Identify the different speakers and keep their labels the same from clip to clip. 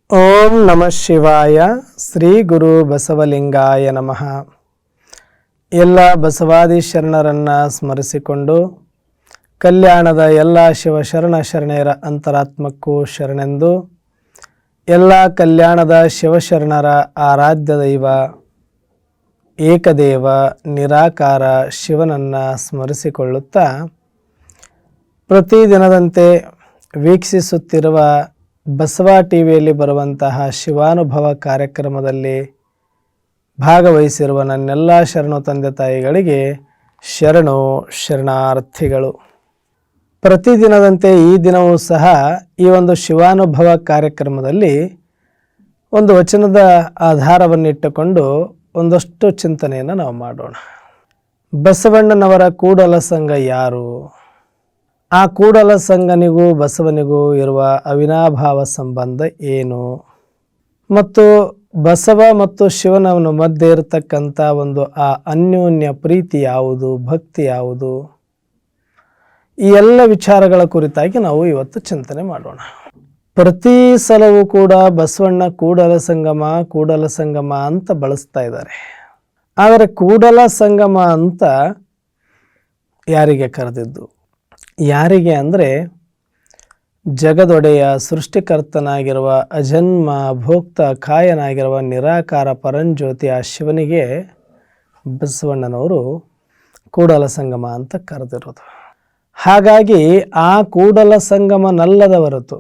Speaker 1: ಓಂ ನಮಃ ಶಿವಾಯ. ಶ್ರೀ ಗುರು ಬಸವಲಿಂಗಾಯ ನಮಃ. ಎಲ್ಲ ಬಸವಾದಿ ಶರಣರನ್ನು ಸ್ಮರಿಸಿಕೊಂಡು ಕಲ್ಯಾಣದ ಎಲ್ಲ ಶಿವಶರಣ ಶರಣೆಯರ ಅಂತರಾತ್ಮಕ್ಕೂ ಶರಣೆಂದು ಎಲ್ಲ ಕಲ್ಯಾಣದ ಶಿವಶರಣರ ಆರಾಧ್ಯ ದೈವ ಏಕದೇವ ನಿರಾಕಾರ ಶಿವನನ್ನು ಸ್ಮರಿಸಿಕೊಳ್ಳುತ್ತಾ ಪ್ರತಿದಿನದಂತೆ ವೀಕ್ಷಿಸುತ್ತಿರುವ ಬಸವ ಟಿವಿಯಲ್ಲಿ ಬರುವಂತಹ ಶಿವಾನುಭವ ಕಾರ್ಯಕ್ರಮದಲ್ಲಿ ಭಾಗವಹಿಸಿರುವ ನನ್ನೆಲ್ಲ ಶರಣು ತಂದೆ ತಾಯಿಗಳಿಗೆ ಶರಣು ಶರಣಾರ್ಥಿಗಳು. ಪ್ರತಿದಿನದಂತೆ ಈ ದಿನವೂ ಸಹ ಈ ಒಂದು ಶಿವಾನುಭವ ಕಾರ್ಯಕ್ರಮದಲ್ಲಿ ಒಂದು ವಚನದ ಆಧಾರವನ್ನಿಟ್ಟುಕೊಂಡು ಒಂದಷ್ಟು ಚಿಂತನೆಯನ್ನು ನಾವು ಮಾಡೋಣ. ಬಸವಣ್ಣನವರ ಕೂಡಲ ಸಂಘ ಯಾರು? ಆ ಕೂಡಲ ಸಂಘನಿಗೂ ಬಸವನಿಗೂ ಇರುವ ಅವಿನಾಭಾವ ಸಂಬಂಧ ಏನು? ಮತ್ತು ಬಸವ ಮತ್ತು ಶಿವನ ಮಧ್ಯೆ ಇರತಕ್ಕಂಥ ಒಂದು ಆ ಅನ್ಯೋನ್ಯ ಪ್ರೀತಿ ಯಾವುದು, ಭಕ್ತಿ ಯಾವುದು? ಈ ಎಲ್ಲ ವಿಚಾರಗಳ ಕುರಿತಾಗಿ ನಾವು ಇವತ್ತು ಚಿಂತನೆ ಮಾಡೋಣ. ಪ್ರತಿ ಸಲವೂ ಕೂಡ ಬಸವಣ್ಣ ಕೂಡಲ ಸಂಗಮ ಅಂತ ಬಳಸ್ತಾ ಇದ್ದಾರೆ. ಆದರೆ ಕೂಡಲ ಸಂಗಮ ಅಂತ ಯಾರಿಗೆ ಕರೆದಿದ್ದು? ಯಾರಿಗೆ ಅಂದರೆ ಜಗದೊಡೆಯ ಸೃಷ್ಟಿಕರ್ತನಾಗಿರುವ ಅಜನ್ಮ ಭೋಕ್ತ ಕಾಯನಾಗಿರುವ ನಿರಾಕಾರ ಪರಂಜ್ಯೋತಿ ಆ ಶಿವನಿಗೆ ಬಸವಣ್ಣನವರು ಕೂಡಲ ಸಂಗಮ ಅಂತ ಕರೆದಿರೋದು. ಹಾಗಾಗಿ ಆ ಕೂಡಲ ಸಂಗಮನಲ್ಲದ ಹೊರತು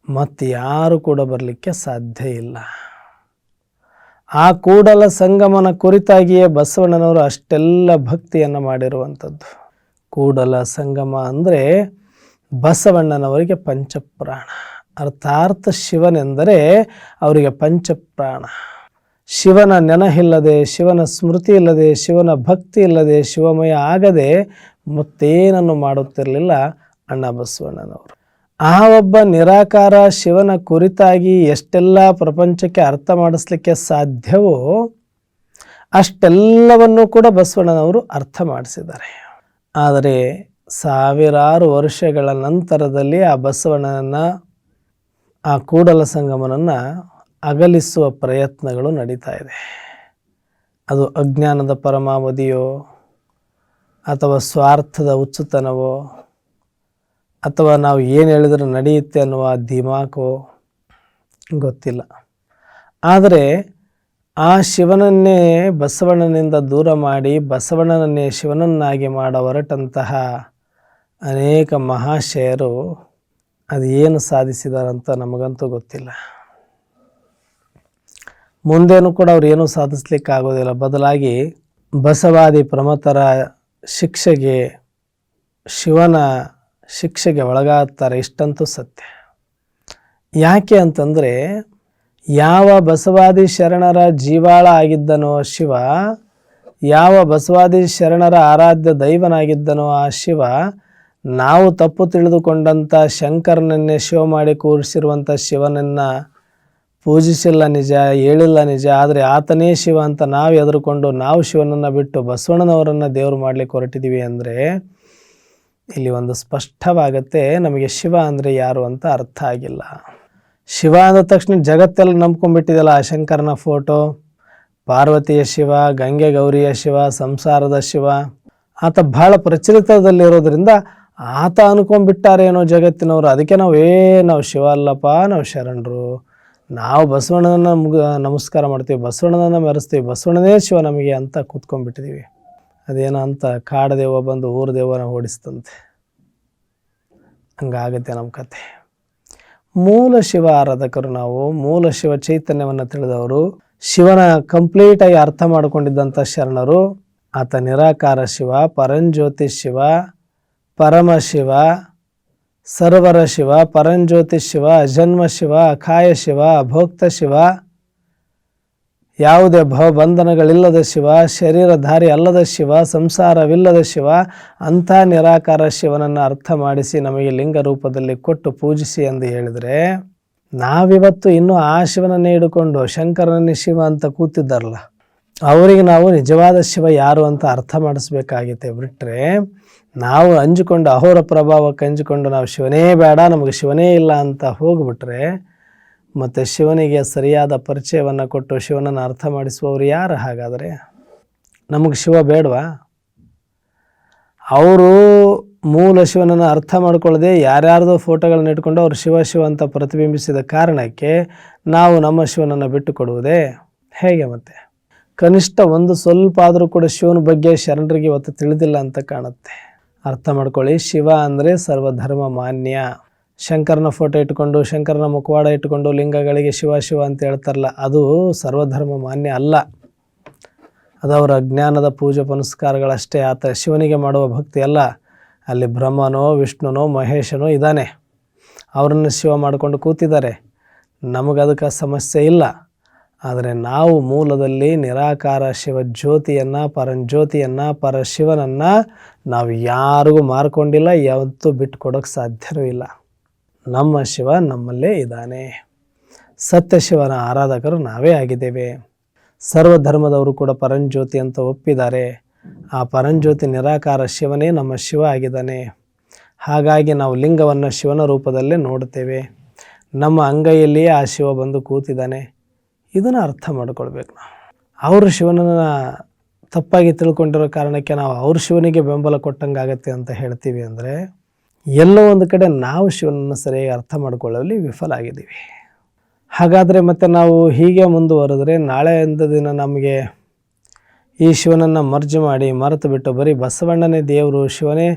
Speaker 1: ಮತ್ತಾರು ಕೂಡ ಬರಲಿಕ್ಕೆ ಸಾಧ್ಯ ಇಲ್ಲ. ಆ ಕೂಡಲ ಸಂಗಮನ ಕುರಿತಾಗಿಯೇ ಬಸವಣ್ಣನವರು ಅಷ್ಟೆಲ್ಲ ಭಕ್ತಿಯನ್ನು ಮಾಡಿರುವಂಥದ್ದು. ಕೂಡಲ ಸಂಗಮ ಅಂದರೆ ಬಸವಣ್ಣನವರಿಗೆ ಪಂಚಪ್ರಾಣ. ಅರ್ಥಾತ್ ಶಿವನೆಂದರೆ ಅವರಿಗೆ ಪಂಚಪ್ರಾಣ. ಶಿವನ ನೆನಹಿಲ್ಲದೆ, ಶಿವನ ಸ್ಮೃತಿ ಇಲ್ಲದೆ, ಶಿವನ ಭಕ್ತಿ ಇಲ್ಲದೆ, ಶಿವಮಯ ಆಗದೆ ಮತ್ತೇನನ್ನು ಮಾಡುತ್ತಿರಲಿಲ್ಲ ಅಣ್ಣ ಬಸವಣ್ಣನವರು. ಆ ಒಬ್ಬ ನಿರಾಕಾರ ಶಿವನ ಕುರಿತಾಗಿ ಎಷ್ಟೆಲ್ಲ ಪ್ರಪಂಚಕ್ಕೆ ಅರ್ಥ ಮಾಡಿಸ್ಲಿಕ್ಕೆ ಸಾಧ್ಯವೋ ಅಷ್ಟೆಲ್ಲವನ್ನೂ ಕೂಡ ಬಸವಣ್ಣನವರು ಅರ್ಥ ಮಾಡಿಸಿದ್ದಾರೆ. ಆದರೆ ಸಾವಿರಾರು ವರ್ಷಗಳ ನಂತರದಲ್ಲಿ ಆ ಬಸವಣ್ಣನನ್ನು, ಆ ಕೂಡಲ ಸಂಗಮನನ್ನು ಅಗಲಿಸುವ ಪ್ರಯತ್ನಗಳು ನಡೀತಾ ಇದೆ. ಅದು ಅಜ್ಞಾನದ ಪರಮಾವಧಿಯೋ ಅಥವಾ ಸ್ವಾರ್ಥದ ಹುಚ್ಚುತನವೋ ಅಥವಾ ನಾವು ಏನು ಹೇಳಿದ್ರೆ ನಡೆಯುತ್ತೆ ಅನ್ನುವ ದಿಮಾಕೋ ಗೊತ್ತಿಲ್ಲ. ಆದರೆ ಆ ಶಿವನನ್ನೇ ಬಸವಣ್ಣನಿಂದ ದೂರ ಮಾಡಿ ಬಸವಣ್ಣನನ್ನೇ ಶಿವನನ್ನಾಗಿ ಮಾಡ ಹೊರಟಂತಹ ಅನೇಕ ಮಹಾಶಯರು ಅದು ಏನು ಸಾಧಿಸಿದಾರಂತ ನಮಗಂತೂ ಗೊತ್ತಿಲ್ಲ. ಮುಂದೇನು ಕೂಡ ಅವ್ರು ಏನೂ ಸಾಧಿಸ್ಲಿಕ್ಕಾಗೋದಿಲ್ಲ. ಬದಲಾಗಿ ಬಸವಾದಿ ಪ್ರಮಥರ ಶಿಕ್ಷೆಗೆ, ಶಿವನ ಶಿಕ್ಷೆಗೆ ಒಳಗಾಗ್ತಾರೆ. ಇಷ್ಟಂತೂ ಸತ್ಯ. ಯಾಕೆ ಅಂತಂದರೆ ಯಾವ ಬಸವಾದಿ ಶರಣರ ಜೀವಾಳ ಆಗಿದ್ದನೋ ಶಿವ, ಯಾವ ಬಸವಾದಿ ಶರಣರ ಆರಾಧ್ಯ ದೈವನಾಗಿದ್ದನೋ ಆ ಶಿವ, ನಾವು ತಪ್ಪು ತಿಳಿದುಕೊಂಡಂಥ ಶಂಕರನನ್ನೇ ಶಿವ ಮಾಡಿ ಕೂರಿಸಿರುವಂಥ ಶಿವನನ್ನು ಪೂಜಿಸಿಲ್ಲ ನಿಜ, ಹೇಳಿಲ್ಲ ನಿಜ, ಆದರೆ ಆತನೇ ಶಿವ ಅಂತ ನಾವು ಎದುರುಕೊಂಡು ನಾವು ಶಿವನನ್ನು ಬಿಟ್ಟು ಬಸವಣ್ಣನವರನ್ನು ದೇವರು ಮಾಡಲಿಕ್ಕೆ ಹೊರಟಿದ್ದೀವಿ ಅಂದರೆ ಇಲ್ಲಿ ಒಂದು ಸ್ಪಷ್ಟವಾಗುತ್ತೆ, ನಮಗೆ ಶಿವ ಅಂದರೆ ಯಾರು ಅಂತ ಅರ್ಥ ಆಗಿಲ್ಲ. ಶಿವ ಅಂದ ತಕ್ಷಣ ಜಗತ್ತೆಲ್ಲ ನಂಬ್ಕೊಂಡ್ಬಿಟ್ಟಿದೆಯಲ್ಲ. ಆ ಶಂಕರನ ಫೋಟೋ, ಪಾರ್ವತಿಯ ಶಿವ, ಗಂಗೆ ಗೌರಿಯ ಶಿವ, ಸಂಸಾರದ ಶಿವ, ಆತ ಬಹಳ ಪ್ರಚಲಿತದಲ್ಲಿರೋದ್ರಿಂದ ಆತ ಅನ್ಕೊಂಡ್ಬಿಟ್ಟಾರೇನೋ ಜಗತ್ತಿನವರು. ಅದಕ್ಕೆ ನಾವು ಶಿವ ಅಲ್ಲಪ್ಪ, ನಾವು ಶರಣರು, ನಾವು ಬಸವಣ್ಣನ ನಮಸ್ಕಾರ ಮಾಡ್ತೀವಿ, ಬಸವಣ್ಣನ ಮೆರೆಸ್ತೀವಿ, ಬಸವಣ್ಣನೇ ಶಿವ ನಮಗೆ ಅಂತ ಕೂತ್ಕೊಂಡ್ಬಿಟ್ಟಿದ್ದೀವಿ. ಅದೇನೋ ಅಂತ ಕಾಡದೇವ ಬಂದು ಊರು ದೇವನ ಓಡಿಸ್ತಂತೆ. ಹಂಗಾಗತ್ತೆ ನಮ್ಮ ಕತೆ. ಮೂಲ ಶಿವ ಆರಾಧಕರು ನಾವು, ಮೂಲ ಶಿವ ಚೈತನ್ಯವನ್ನು ತಿಳಿದವರು, ಶಿವನ ಕಂಪ್ಲೀಟಾಗಿ ಅರ್ಥ ಮಾಡಿಕೊಂಡಿದ್ದಂಥ ಶರಣರು. ಆತ ನಿರಾಕಾರ ಶಿವ, ಪರಂಜ್ಯೋತಿ ಶಿವ, ಪರಮಶಿವ, ಸರ್ವರ ಶಿವ, ಪರಂಜ್ಯೋತಿ ಶಿವ, ಅಜನ್ಮ ಶಿವ, ಅಖಾಯ ಶಿವ, ಅಭೋಕ್ತ ಶಿವ, ಯಾವುದೇ ಭವಬಂಧನಗಳಿಲ್ಲದ ಶಿವ, ಶರೀರಧಾರಿ ಅಲ್ಲದ ಶಿವ, ಸಂಸಾರವಿಲ್ಲದ ಶಿವ, ಅಂಥ ನಿರಾಕಾರ ಶಿವನನ್ನು ಅರ್ಥ ಮಾಡಿಸಿ ನಮಗೆ ಲಿಂಗ ರೂಪದಲ್ಲಿ ಕೊಟ್ಟು ಪೂಜಿಸಿ ಎಂದು ಹೇಳಿದರೆ, ನಾವಿವತ್ತು ಇನ್ನೂ ಆ ಶಿವನನ್ನೇ ಹಿಡ್ಕೊಂಡು ಶಂಕರನನ್ನೇ ಶಿವ ಅಂತ ಕೂತಿದ್ದಾರಲ್ಲ, ಅವರಿಗೆ ನಾವು ನಿಜವಾದ ಶಿವ ಯಾರು ಅಂತ ಅರ್ಥ ಮಾಡಿಸ್ಬೇಕಾಗಿತ್ತೆ. ಬಿಟ್ಟರೆ ನಾವು ಅಂಜಿಕೊಂಡು ಅಹೋರ ಪ್ರಭಾವಕ್ಕೆ ಅಂಜಿಕೊಂಡು ನಾವು ಶಿವನೇ ಬೇಡ, ನಮಗೆ ಶಿವನೇ ಇಲ್ಲ ಅಂತ ಹೋಗ್ಬಿಟ್ರೆ ಮತ್ತು ಶಿವನಿಗೆ ಸರಿಯಾದ ಪರಿಚಯವನ್ನು ಕೊಟ್ಟು ಶಿವನನ್ನು ಅರ್ಥ ಮಾಡಿಸುವವರು ಯಾರು? ಹಾಗಾದರೆ ನಮಗೆ ಶಿವ ಬೇಡವಾ? ಅವರು ಮೂಲ ಶಿವನನ್ನು ಅರ್ಥ ಮಾಡ್ಕೊಳ್ಳದೆ ಯಾರ್ಯಾರ್ದೋ ಫೋಟೋಗಳನ್ನ ಇಟ್ಕೊಂಡು ಅವರು ಶಿವ ಶಿವ ಅಂತ ಪ್ರತಿಬಿಂಬಿಸಿದ ಕಾರಣಕ್ಕೆ ನಾವು ನಮ್ಮ ಶಿವನನ್ನು ಬಿಟ್ಟು ಕೊಡುವುದೇ ಹೇಗೆ? ಮತ್ತೆ ಕನಿಷ್ಠ ಒಂದು ಸ್ವಲ್ಪ ಆದರೂ ಕೂಡ ಶಿವನ ಬಗ್ಗೆ ಶರಣರಿಗೆ ಇವತ್ತು ತಿಳಿದಿಲ್ಲ ಅಂತ ಕಾಣುತ್ತೆ. ಅರ್ಥ ಮಾಡ್ಕೊಳ್ಳಿ, ಶಿವ ಅಂದರೆ ಸರ್ವಧರ್ಮ ಮಾನ್ಯ. ಶಂಕರನ ಫೋಟೋ ಇಟ್ಕೊಂಡು ಶಂಕರನ ಮುಖವಾಡ ಇಟ್ಕೊಂಡು ಲಿಂಗಗಳಿಗೆ ಶಿವ ಶಿವ ಅಂತ ಹೇಳ್ತಾರಲ್ಲ, ಅದು ಸರ್ವಧರ್ಮ ಮಾನ್ಯ ಅಲ್ಲ. ಅದು ಅವರ ಅಜ್ಞಾನದ ಪೂಜೆ ಪುನಸ್ಕಾರಗಳಷ್ಟೇ. ಆತ ಶಿವನಿಗೆ ಮಾಡುವ ಭಕ್ತಿ ಅಲ್ಲ. ಅಲ್ಲಿ ಬ್ರಹ್ಮನೋ ವಿಷ್ಣುನೋ ಮಹೇಶನೋ ಇದ್ದಾನೆ, ಅವರನ್ನು ಶಿವ ಮಾಡಿಕೊಂಡು ಕೂತಿದ್ದಾರೆ. ನಮಗದಕ್ಕೆ ಸಮಸ್ಯೆ ಇಲ್ಲ. ಆದರೆ ನಾವು ಮೂಲದಲ್ಲಿ ನಿರಾಕಾರ ಶಿವ ಜ್ಯೋತಿಯನ್ನು, ಪರಂಜ್ಯೋತಿಯನ್ನು, ಪರಶಿವನನ್ನು ನಾವು ಯಾರಿಗೂ ಮಾರ್ಕೊಂಡಿಲ್ಲ, ಯಾವತ್ತೂ ಬಿಟ್ಟು ಕೊಡೋಕ್ಕೆ ಸಾಧ್ಯವೂ ಇಲ್ಲ. ನಮ್ಮ ಶಿವ ನಮ್ಮಲ್ಲೇ ಇದ್ದಾನೆ. ಸತ್ಯಶಿವನ ಆರಾಧಕರು ನಾವೇ ಆಗಿದ್ದೇವೆ. ಸರ್ವಧರ್ಮದವರು ಕೂಡ ಪರಂಜ್ಯೋತಿ ಅಂತ ಒಪ್ಪಿದ್ದಾರೆ. ಆ ಪರಂಜ್ಯೋತಿ ನಿರಾಕಾರ ಶಿವನೇ ನಮ್ಮ ಶಿವ ಆಗಿದ್ದಾನೆ. ಹಾಗಾಗಿ ನಾವು ಲಿಂಗವನ್ನು ಶಿವನ ರೂಪದಲ್ಲೇ ನೋಡುತ್ತೇವೆ. ನಮ್ಮ ಅಂಗೈಯಲ್ಲಿಯೇ ಆ ಶಿವ ಬಂದು ಕೂತಿದ್ದಾನೆ. ಇದನ್ನು ಅರ್ಥ ಮಾಡ್ಕೊಳ್ಬೇಕು ನಾವು. ಅವರು ಶಿವನನ್ನು ತಪ್ಪಾಗಿ ತಿಳ್ಕೊಂಡಿರೋ ಕಾರಣಕ್ಕೆ ನಾವು ಅವ್ರ ಶಿವನಿಗೆ ಬೆಂಬಲ ಕೊಟ್ಟಂಗಾಗತ್ತೆ ಅಂತ ಹೇಳ್ತೀವಿ ಅಂದರೆ, ಎಲ್ಲೋ ಒಂದು ಕಡೆ ನಾವು ಶಿವನನ್ನು ಸರಿಯಾಗಿ ಅರ್ಥ ಮಾಡಿಕೊಳ್ಳಲು ವಿಫಲ ಆಗಿದ್ದೀವಿ. ಹಾಗಾದರೆ ಮತ್ತೆ ನಾವು ಹೀಗೆ ಮುಂದುವರೆದ್ರೆ ನಾಳೆಯಿಂದ ದಿನ ನಮಗೆ ಈ ಶಿವನನ್ನು ಮರ್ಜು ಮಾಡಿ ಮರೆತು ಬಿಟ್ಟು ಬರೀ ಬಸವಣ್ಣನೇ ದೇವರು, ಶಿವನೇ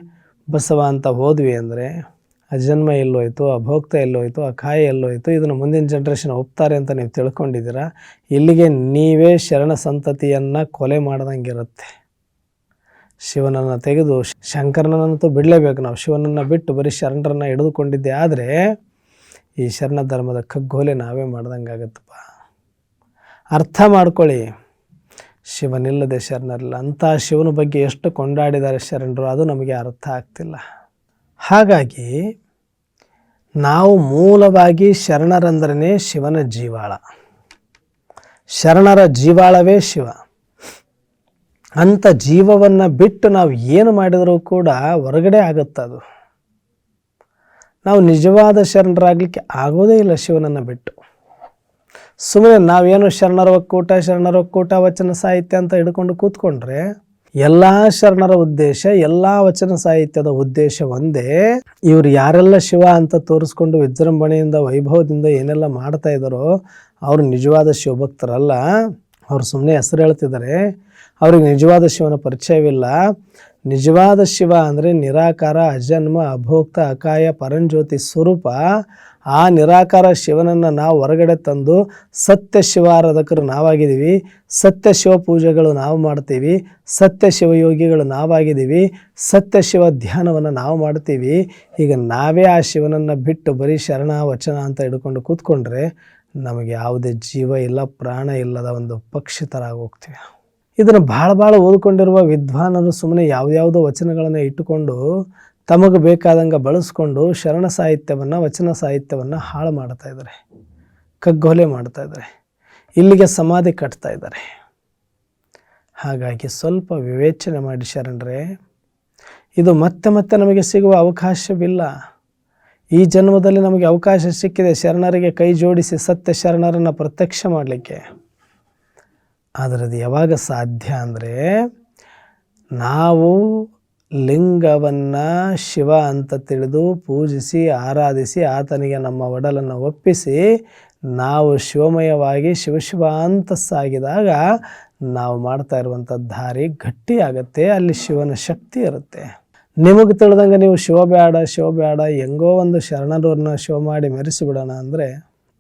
Speaker 1: ಬಸವ ಅಂತ ಹೋದ್ವಿ ಅಂದರೆ ಅಜನ್ಮ ಎಲ್ಲೋಯ್ತು, ಅಭೋಕ್ತ ಎಲ್ಲೋಯ್ತು, ಅಕಾಯ ಎಲ್ಲೋಯ್ತು. ಇದನ್ನು ಮುಂದಿನ ಜನ್ರೇಷನ್ ಒಪ್ತಾರೆ ಅಂತ ನೀವು ತಿಳ್ಕೊಂಡಿದ್ದೀರಾ. ಇಲ್ಲಿಗೆ ನೀವೇ ಶರಣ ಸಂತತಿಯನ್ನು ಕೊಲೆ ಮಾಡ್ದಂಗಿರುತ್ತೆ. ಶಿವನನ್ನು ತೆಗೆದು ಶಂಕರನಂತೂ ಬಿಡಲೇಬೇಕು ನಾವು. ಶಿವನನ್ನು ಬಿಟ್ಟು ಬರೀ ಶರಣರನ್ನು ಹಿಡಿದುಕೊಂಡಿದ್ದೆ ಆದರೆ ಈ ಶರಣ ಧರ್ಮದ ಕಗ್ಗೋಲೆ ನಾವೇ ಮಾಡ್ದಂಗಾಗತ್ತಪ್ಪ. ಅರ್ಥ ಮಾಡ್ಕೊಳ್ಳಿ, ಶಿವನಿಲ್ಲದೆ ಶರಣರಿಲ್ಲ. ಅಂಥ ಶಿವನ ಬಗ್ಗೆ ಎಷ್ಟು ಕೊಂಡಾಡಿದ್ದಾರೆ ಶರಣರು, ಅದು ನಮಗೆ ಅರ್ಥ ಆಗ್ತಿಲ್ಲ. ಹಾಗಾಗಿ ನಾವು ಮೂಲವಾಗಿ ಶರಣರಂದ್ರೇ ಶಿವನ ಜೀವಾಳ. ಶರಣರ ಜೀವಾಳವೇ ಶಿವ. ಅಂಥ ಜೀವವನ್ನು ಬಿಟ್ಟು ನಾವು ಏನು ಮಾಡಿದರೂ ಕೂಡ ಹೊರಗಡೆ ಆಗುತ್ತದು. ನಾವು ನಿಜವಾದ ಶರಣರಾಗಲಿಕ್ಕೆ ಆಗೋದೇ ಇಲ್ಲ ಶಿವನನ್ನು ಬಿಟ್ಟು. ಸುಮ್ಮನೆ ನಾವೇನು ಶರಣರ ಒಕ್ಕೂಟ ವಚನ ಸಾಹಿತ್ಯ ಅಂತ ಹಿಡ್ಕೊಂಡು ಕೂತ್ಕೊಂಡ್ರೆ ಎಲ್ಲ ಶರಣರ ಉದ್ದೇಶ, ಎಲ್ಲ ವಚನ ಸಾಹಿತ್ಯದ ಉದ್ದೇಶ ಒಂದೇ. ಇವರು ಯಾರೆಲ್ಲ ಶಿವ ಅಂತ ತೋರಿಸ್ಕೊಂಡು ವಿಜೃಂಭಣೆಯಿಂದ ವೈಭವದಿಂದ ಏನೆಲ್ಲ ಮಾಡ್ತಾ ಇದ್ದಾರೋ ಅವರು ನಿಜವಾದ ಶಿವಭಕ್ತರಲ್ಲ. ಅವರು ಸುಮ್ಮನೆ ಹೆಸರು ಹೇಳ್ತಿದ್ದಾರೆ. ಅವ್ರಿಗೆ ನಿಜವಾದ ಶಿವನ ಪರಿಚಯವಿಲ್ಲ. ನಿಜವಾದ ಶಿವ ಅಂದರೆ ನಿರಾಕಾರ, ಅಜನ್ಮ, ಅಭೋಕ್ತ, ಅಕಾಯ, ಪರಂಜ್ಯೋತಿ ಸ್ವರೂಪ. ಆ ನಿರಾಕಾರ ಶಿವನನ್ನು ನಾವು ಹೊರಗಡೆ ತಂದು ಸತ್ಯ ಶಿವಾರಾಧಕರು ನಾವಾಗಿದ್ದೀವಿ. ಸತ್ಯ ಶಿವ ಪೂಜೆಗಳು ನಾವು ಮಾಡ್ತೀವಿ. ಸತ್ಯ ಶಿವಯೋಗಿಗಳು ನಾವಾಗಿದ್ದೀವಿ. ಸತ್ಯ ಶಿವ ಧ್ಯಾನವನ್ನು ನಾವು ಮಾಡ್ತೀವಿ. ಈಗ ನಾವೇ ಆ ಶಿವನನ್ನು ಬಿಟ್ಟು ಬರೀ ಶರಣ ವಚನ ಅಂತ ಹಿಡ್ಕೊಂಡು ಕೂತ್ಕೊಂಡ್ರೆ ನಮಗೆ ಯಾವುದೇ ಜೀವ ಇಲ್ಲ, ಪ್ರಾಣ ಇಲ್ಲದ ಒಂದು ಪಕ್ಷಿ ಥರ ಆಗೋಗ್ತೀವಿ. ಇದನ್ನು ಭಾಳ ಓದ್ಕೊಂಡಿರುವ ವಿದ್ವಾನರು ಸುಮ್ಮನೆ ಯಾವುದ್ಯಾವುದೋ ವಚನಗಳನ್ನು ಇಟ್ಟುಕೊಂಡು ತಮಗೆ ಬೇಕಾದಂಗೆ ಬಳಸ್ಕೊಂಡು ಶರಣ ಸಾಹಿತ್ಯವನ್ನು, ವಚನ ಸಾಹಿತ್ಯವನ್ನು ಹಾಳು ಮಾಡ್ತಾ ಇದ್ದಾರೆ, ಕಗ್ಗೊಲೆ ಮಾಡ್ತಾ ಇದ್ದಾರೆ, ಇಲ್ಲಿಗೆ ಸಮಾಧಿ ಕಟ್ತಾ ಇದ್ದಾರೆ. ಹಾಗಾಗಿ ಸ್ವಲ್ಪ ವಿವೇಚನೆ ಮಾಡಿ ಶರಣರೇ. ಇದು ಮತ್ತೆ ನಮಗೆ ಸಿಗುವ ಅವಕಾಶವಿಲ್ಲ. ಈ ಜನ್ಮದಲ್ಲಿ ನಮಗೆ ಅವಕಾಶ ಸಿಕ್ಕಿದೆ ಶರಣರಿಗೆ ಕೈ ಜೋಡಿಸಿ ಸತ್ಯ ಶರಣರನ್ನು ಪ್ರತ್ಯಕ್ಷ ಮಾಡಲಿಕ್ಕೆ. ಆದರೆ ಅದು ಯಾವಾಗ ಸಾಧ್ಯ ಅಂದರೆ ನಾವು ಲಿಂಗವನ್ನು ಶಿವ ಅಂತ ತಿಳಿದು ಪೂಜಿಸಿ ಆರಾಧಿಸಿ ಆತನಿಗೆ ನಮ್ಮ ಒಡಲನ್ನು ಒಪ್ಪಿಸಿ ನಾವು ಶಿವಮಯವಾಗಿ ಶಿವ ಅಂತ ಸಾಗಿದಾಗ ನಾವು ಮಾಡ್ತಾ ಇರುವಂಥ ದಾರಿ ಗಟ್ಟಿಯಾಗತ್ತೆ. ಅಲ್ಲಿ ಶಿವನ ಶಕ್ತಿ ಇರುತ್ತೆ. ನಿಮಗೆ ತಿಳಿದಂಗೆ ನೀವು ಶಿವ ಬೇಡ ಹೆಂಗೋ ಒಂದು ಶರಣರನ್ನ ಶಿವ ಮಾಡಿ ಮೆರೆಸಿಬಿಡೋಣ ಅಂದರೆ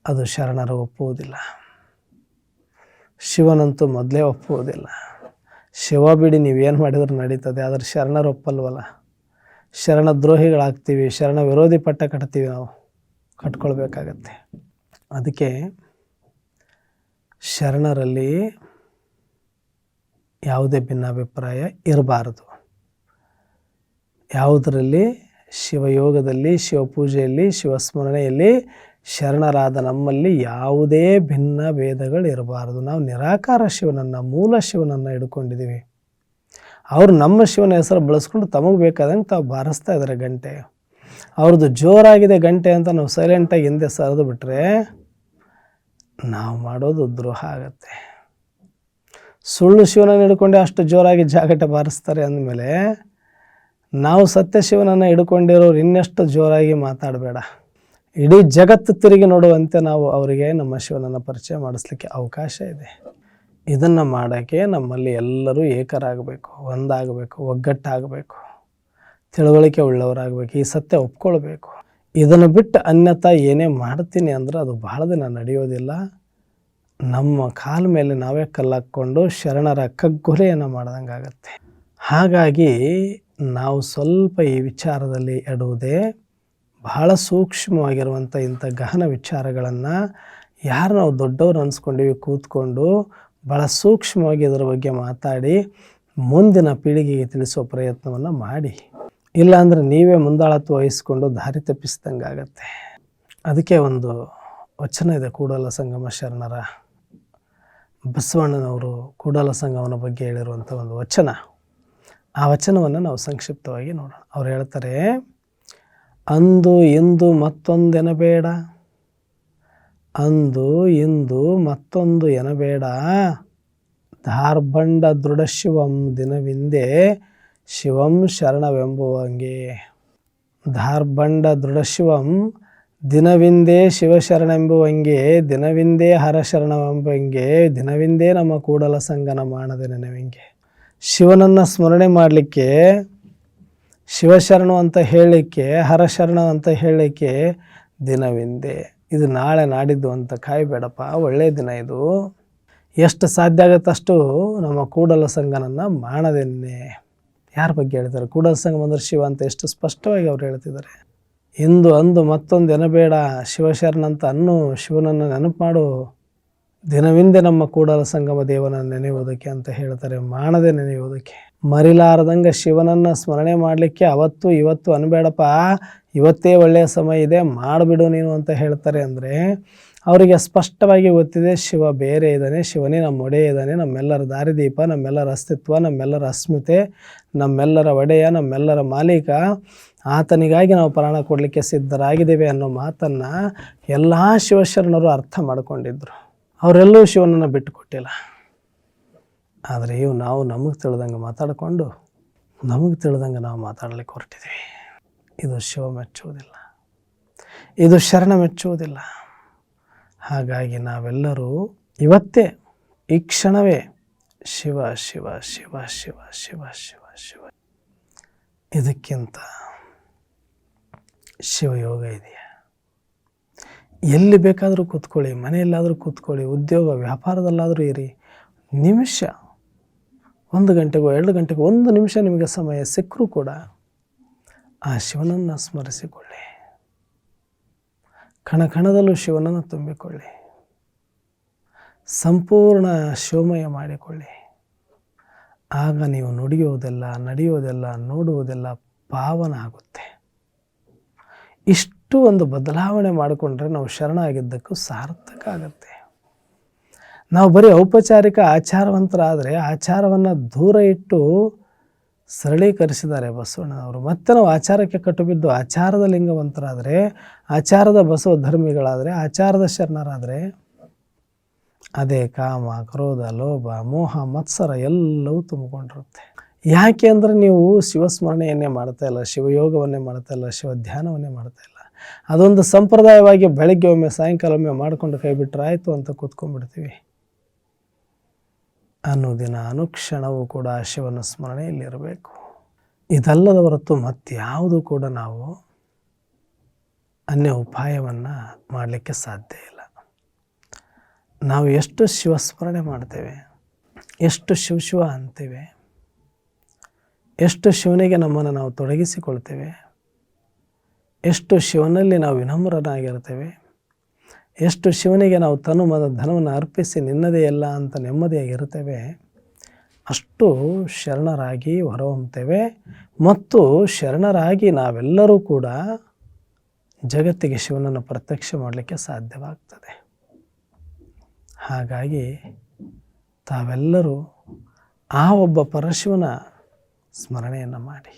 Speaker 1: ಅದು ಶರಣರು ಒಪ್ಪುವುದಿಲ್ಲ. ಶಿವನಂತೂ ಮೊದಲೇ ಒಪ್ಪುವುದಿಲ್ಲ. ಶಿವ ಬಿಡಿ ನೀವೇನು ಮಾಡಿದ್ರು ನಡೀತದೆ, ಆದರೆ ಶರಣರು ಒಪ್ಪಲ್ವಲ್ಲ. ಶರಣ ದ್ರೋಹಿಗಳಾಗ್ತೀವಿ, ಶರಣ ವಿರೋಧಿ ಪಟ್ಟ ಕಟ್ತೀವಿ, ನಾವು ಕಟ್ಕೊಳ್ಬೇಕಾಗತ್ತೆ. ಅದಕ್ಕೆ ಶರಣರಲ್ಲಿ ಯಾವುದೇ ಭಿನ್ನಾಭಿಪ್ರಾಯ ಇರಬಾರದು. ಯಾವುದರಲ್ಲಿ ಶಿವಯೋಗದಲ್ಲಿ, ಶಿವಪೂಜೆಯಲ್ಲಿ, ಶಿವಸ್ಮರಣೆಯಲ್ಲಿ ಶರಣರಾದ ನಮ್ಮಲ್ಲಿ ಯಾವುದೇ ಭಿನ್ನ ಭೇದಗಳು ಇರಬಾರದು. ನಾವು ನಿರಾಕಾರ ಶಿವನನ್ನು, ಮೂಲ ಶಿವನನ್ನು ಹಿಡ್ಕೊಂಡಿದ್ದೀವಿ. ಅವರು ನಮ್ಮ ಶಿವನ ಹೆಸರು ಬಳಸ್ಕೊಂಡು ತಮಗೆ ಬೇಕಾದಂಗೆ ತಾವು ಬಾರಿಸ್ತಾ ಇದ್ದಾರೆ ಗಂಟೆ. ಅವ್ರದ್ದು ಜೋರಾಗಿದೆ ಗಂಟೆ ಅಂತ ನಾವು ಸೈಲೆಂಟಾಗಿ ಹಿಂದೆ ಸರಿದು ಬಿಟ್ಟರೆ ನಾವು ಮಾಡೋದು ದ್ರೋಹ ಆಗತ್ತೆ. ಸುಳ್ಳು ಶಿವನನ್ನು ಹಿಡ್ಕೊಂಡೆ ಅಷ್ಟು ಜೋರಾಗಿ ಜಾಗಟೆ ಬಾರಿಸ್ತಾರೆ ಅಂದಮೇಲೆ ನಾವು ಸತ್ಯ ಶಿವನನ್ನು ಹಿಡ್ಕೊಂಡಿರೋರು ಇನ್ನೆಷ್ಟು ಜೋರಾಗಿ ಮಾತಾಡಬೇಡ. ಇಡೀ ಜಗತ್ತು ತಿರುಗಿ ನೋಡುವಂತೆ ನಾವು ಅವರಿಗೆ ನಮ್ಮ ಶಿವನನ್ನು ಪರಿಚಯ ಮಾಡಿಸ್ಲಿಕ್ಕೆ ಅವಕಾಶ ಇದೆ. ಇದನ್ನು ಮಾಡೋಕ್ಕೆ ನಮ್ಮಲ್ಲಿ ಎಲ್ಲರೂ ಏಕರಾಗಬೇಕು, ಒಂದಾಗಬೇಕು, ಒಗ್ಗಟ್ಟಾಗಬೇಕು, ತಿಳುವಳಿಕೆ ಉಳ್ಳವರಾಗಬೇಕು, ಈ ಸತ್ಯ ಒಪ್ಕೊಳ್ಬೇಕು. ಇದನ್ನು ಬಿಟ್ಟು ಅನ್ಯತಾ ಏನೇ ಮಾಡ್ತೀನಿ ಅಂದ್ರೆ ಅದು ಭಾಳ ದಿನ ನಡೆಯೋದಿಲ್ಲ. ನಮ್ಮ ಕಾಲ ಮೇಲೆ ನಾವೇ ಕಲ್ಲಾಕ್ಕೊಂಡು ಶರಣರ ಕಗ್ಗೊಲೆಯನ್ನು ಮಾಡ್ದಂಗೆ ಆಗುತ್ತೆ. ಹಾಗಾಗಿ ನಾವು ಸ್ವಲ್ಪ ಈ ವಿಚಾರದಲ್ಲಿ ಎಡುವುದೇ ಬಹಳ ಸೂಕ್ಷ್ಮವಾಗಿರುವಂಥ ಇಂಥ ಗಹನ ವಿಚಾರಗಳನ್ನು ಯಾರು ನಾವು ದೊಡ್ಡವರು ಅನಿಸ್ಕೊಂಡಿವಿ ಕೂತ್ಕೊಂಡು ಭಾಳ ಸೂಕ್ಷ್ಮವಾಗಿ ಇದರ ಬಗ್ಗೆ ಮಾತಾಡಿ ಮುಂದಿನ ಪೀಳಿಗೆಗೆ ತಿಳಿಸುವ ಪ್ರಯತ್ನವನ್ನು ಮಾಡಿ. ಇಲ್ಲಾಂದರೆ ನೀವೇ ಮುಂದಾಳತ್ವ ವಹಿಸ್ಕೊಂಡು ದಾರಿ ತಪ್ಪಿಸ್ದಂಗೆ ಆಗತ್ತೆ. ಅದಕ್ಕೆ ಒಂದು ವಚನ ಇದೆ ಕೂಡಲ ಸಂಗಮ ಶರಣರ, ಬಸವಣ್ಣನವರು ಕೂಡಲ ಸಂಗಮನ ಬಗ್ಗೆ ಹೇಳಿರುವಂಥ ಒಂದು ವಚನ. ಆ ವಚನವನ್ನು ನಾವು ಸಂಕ್ಷಿಪ್ತವಾಗಿ ನೋಡೋಣ. ಅವ್ರು ಹೇಳ್ತಾರೆ, ಅಂದು ಇಂದು ಮತ್ತೊಂದು ಎನಬೇಡ, ಅಂದು ಇಂದು ಮತ್ತೊಂದು ಎನಬೇಡ, ಧಾರ್ಬಂಡ ದೃಢ ಶಿವಂ ದಿನವಿಂದೆ ಶಿವಂ ಶರಣವೆಂಬುವಂಗೆ. ಧಾರ್ಬಂಡ ದೃಢ ಶಿವಂ ದಿನವಿಂದೇ ಶಿವಶರಣೆಂಬುವಂಗೆ, ದಿನವಿಂದೇ ಹರಶರಣವೆಂಬಂಗೆ, ದಿನವಿಂದೇ ನಮ್ಮ ಕೂಡಲ ಸಂಗನ ಮಾಡದೆ ನೆನವೆಂಗೆ. ಶಿವನನ್ನು ಸ್ಮರಣೆ ಮಾಡಲಿಕ್ಕೆ, ಶಿವಶರಣು ಅಂತ ಹೇಳಲಿಕ್ಕೆ, ಹರಶರಣ ಅಂತ ಹೇಳಲಿಕ್ಕೆ ದಿನವಿಂದೆ. ಇದು ನಾಳೆ ನಾಡಿದ್ದು ಅಂತ ಕಾಯಬೇಡಪ್ಪ, ಒಳ್ಳೆಯ ದಿನ ಇದು. ಎಷ್ಟು ಸಾಧ್ಯ ಆಗುತ್ತಷ್ಟು ನಮ್ಮ ಕೂಡಲ ಸಂಗನನ್ನು ಮಾಡದೇನೆ. ಯಾರ ಬಗ್ಗೆ ಹೇಳ್ತಾರೆ? ಕೂಡಲ ಸಂಗಮ ಅಂದ್ರೆ ಶಿವ ಅಂತ ಎಷ್ಟು ಸ್ಪಷ್ಟವಾಗಿ ಅವ್ರು ಹೇಳ್ತಿದ್ದಾರೆ. ಇಂದು ಅಂದು ಮತ್ತೊಂದು ಎನಬೇಡ, ಶಿವಶರಣ ಅಂತ ಅನ್ನು, ಶಿವನನ್ನು ನೆನಪು ಮಾಡು, ದಿನವಿಂದೆ ನಮ್ಮ ಕೂಡಲ ಸಂಗಮ ದೇವನನ್ನು ನೆನೆಯುವುದಕ್ಕೆ ಅಂತ ಹೇಳ್ತಾರೆ. ಮಾಡದೆ ನೆನೆಯುವುದಕ್ಕೆ. ಮರಿಲಾರದಂಗೆ ಶಿವನನ್ನು ಸ್ಮರಣೆ ಮಾಡಲಿಕ್ಕೆ ಅವತ್ತು ಇವತ್ತು ಅನ್ಬೇಡಪ್ಪ, ಇವತ್ತೇ ಒಳ್ಳೆಯ ಸಮಯ ಇದೆ, ಮಾಡಿಬಿಡು ನೀನು ಅಂತ ಹೇಳ್ತಾರೆ. ಅಂದರೆ ಅವರಿಗೆ ಸ್ಪಷ್ಟವಾಗಿ ಗೊತ್ತಿದೆ ಶಿವ ಬೇರೆ ಇದ್ದಾನೆ, ಶಿವನೇ ನಮ್ಮ ಒಡೆಯ ಇದ್ದಾನೆ, ನಮ್ಮೆಲ್ಲರ ದಾರಿದೀಪ, ನಮ್ಮೆಲ್ಲರ ಅಸ್ತಿತ್ವ, ನಮ್ಮೆಲ್ಲರ ಅಸ್ಮಿತೆ, ನಮ್ಮೆಲ್ಲರ ಒಡೆಯ, ನಮ್ಮೆಲ್ಲರ ಮಾಲೀಕ, ಆತನಿಗಾಗಿ ನಾವು ಪ್ರಾಣ ಕೊಡಲಿಕ್ಕೆ ಸಿದ್ಧರಾಗಿದ್ದೇವೆ ಅನ್ನೋ ಮಾತನ್ನು ಎಲ್ಲ ಶಿವಶರಣರು ಅರ್ಥ ಮಾಡಿಕೊಂಡಿದ್ರು. ಅವರೆಲ್ಲೂ ಶಿವನನ್ನು ಬಿಟ್ಟುಕೊಟ್ಟಿಲ್ಲ. ಆದರೆ ನಾವು ನಮಗೆ ತಿಳಿದಂಗೆ ಮಾತಾಡಿಕೊಂಡು ನಮಗೆ ತಿಳಿದಂಗೆ ನಾವು ಮಾತಾಡಲಿಕ್ಕೆ ಹೊರಟಿದ್ದೀವಿ. ಇದು ಶಿವ ಮೆಚ್ಚುವುದಿಲ್ಲ, ಇದು ಶರಣ ಮೆಚ್ಚುವುದಿಲ್ಲ. ಹಾಗಾಗಿ ನಾವೆಲ್ಲರೂ ಇವತ್ತೇ ಈ ಕ್ಷಣವೇ ಶಿವ ಶಿವ ಶಿವ ಶಿವ ಶಿವ ಶಿವ ಶಿವ, ಇದಕ್ಕಿಂತ ಶಿವಯೋಗ ಇದೆಯಾ? ಎಲ್ಲಿ ಬೇಕಾದರೂ ಕೂತ್ಕೊಳ್ಳಿ, ಮನೆಯಲ್ಲಾದರೂ ಕೂತ್ಕೊಳ್ಳಿ, ಉದ್ಯೋಗ ವ್ಯಾಪಾರದಲ್ಲಾದರೂ ಇರಿ, ನಿಮಿಷ 1 ಗಂಟೆಗೋ 2 ಗಂಟೆಗೋ 1 ನಿಮಿಷ ನಿಮಗೆ ಸಮಯ ಸಿಕ್ಕರೂ ಕೂಡ ಆ ಶಿವನನ್ನು ಸ್ಮರಿಸಿಕೊಳ್ಳಿ. ಕಣಕಣದಲ್ಲೂ ಶಿವನನ್ನು ತುಂಬಿಕೊಳ್ಳಿ, ಸಂಪೂರ್ಣ ಶಿವಮಯ ಮಾಡಿಕೊಳ್ಳಿ. ಆಗ ನೀವು ನುಡಿಯುವುದೆಲ್ಲ, ನಡೆಯುವುದೆಲ್ಲ, ನೋಡುವುದೆಲ್ಲ ಪಾವನ ಆಗುತ್ತೆ. ಇಷ್ಟು ಒಂದು ಬದಲಾವಣೆ ಮಾಡಿಕೊಂಡ್ರೆ ನಾವು ಶರಣ ಆಗಿದ್ದಕ್ಕೂ ಸಾರ್ಥಕ ಆಗುತ್ತೆ. ನಾವು ಬರೀ ಔಪಚಾರಿಕ ಆಚಾರವಂತರಾದರೆ ಆಚಾರವನ್ನು ದೂರ ಇಟ್ಟು ಸರಳೀಕರಿಸಿದ್ದಾರೆ ಬಸವಣ್ಣನವರು. ಮತ್ತೆ ನಾವು ಆಚಾರಕ್ಕೆ ಕಟ್ಟುಬಿದ್ದು ಆಚಾರದ ಲಿಂಗವಂತರಾದರೆ, ಆಚಾರದ ಬಸವ ಧರ್ಮಿಗಳಾದರೆ, ಆಚಾರದ ಶರಣರಾದರೆ ಅದೇ ಕಾಮ, ಕ್ರೋಧ, ಲೋಭ, ಮೋಹ, ಮತ್ಸರ ಎಲ್ಲವೂ ತುಂಬಿಕೊಂಡಿರುತ್ತೆ. ಯಾಕೆ ಅಂದರೆ ನೀವು ಶಿವಸ್ಮರಣೆಯನ್ನೇ ಮಾಡ್ತಾ ಇಲ್ಲ, ಶಿವಯೋಗವನ್ನೇ ಮಾಡ್ತಾ ಇಲ್ಲ, ಶಿವ ಧ್ಯಾನವನ್ನೇ ಮಾಡ್ತಾ ಇಲ್ಲ. ಅದೊಂದು ಸಂಪ್ರದಾಯವಾಗಿ ಬೆಳಗ್ಗೆ ಒಮ್ಮೆ ಸಾಯಂಕಾಲ ಒಮ್ಮೆ ಮಾಡಿಕೊಂಡು ಕೈ ಬಿಟ್ಟರೆ ಆಯಿತು ಅಂತ ಕೂತ್ಕೊಂಡ್ಬಿಡ್ತೀವಿ. ಅನ್ನೋದಿನ ಅನುಕ್ಷಣವೂ ಕೂಡ ಶಿವನ ಸ್ಮರಣೆಯಲ್ಲಿರಬೇಕು. ಇದಲ್ಲದ ಹೊರತು ಮತ್ಯಾವುದು ಕೂಡ ನಾವು ಅನ್ಯ ಉಪಾಯವನ್ನು ಮಾಡಲಿಕ್ಕೆ ಸಾಧ್ಯ ಇಲ್ಲ. ನಾವು ಎಷ್ಟು ಶಿವಸ್ಮರಣೆ ಮಾಡ್ತೇವೆ, ಎಷ್ಟು ಶಿವ ಅಂತೇವೆ, ಎಷ್ಟು ಶಿವನಿಗೆ ನಮ್ಮನ್ನು ನಾವು ತೊಡಗಿಸಿಕೊಳ್ತೇವೆ, ಎಷ್ಟು ಶಿವನಲ್ಲಿ ನಾವು ವಿನಮ್ರನಾಗಿರ್ತೇವೆ, ಎಷ್ಟು ಶಿವನಿಗೆ ನಾವು ತನು ಮದ ಧನವನ್ನು ಅರ್ಪಿಸಿ ನಿನ್ನದೇ ಎಲ್ಲ ಅಂತ ನೆಮ್ಮದಿಯಾಗಿರ್ತೇವೆ, ಅಷ್ಟು ಶರಣರಾಗಿ ಹೊರಹೊಮ್ಮುತ್ತೇವೆ. ಮತ್ತು ಶರಣರಾಗಿ ನಾವೆಲ್ಲರೂ ಕೂಡ ಜಗತ್ತಿಗೆ ಶಿವನನ್ನು ಪ್ರತ್ಯಕ್ಷ ಮಾಡಲಿಕ್ಕೆ ಸಾಧ್ಯವಾಗ್ತದೆ. ಹಾಗಾಗಿ ತಾವೆಲ್ಲರೂ ಆ ಒಬ್ಬ ಪರಶಿವನ ಸ್ಮರಣೆಯನ್ನು ಮಾಡಿ,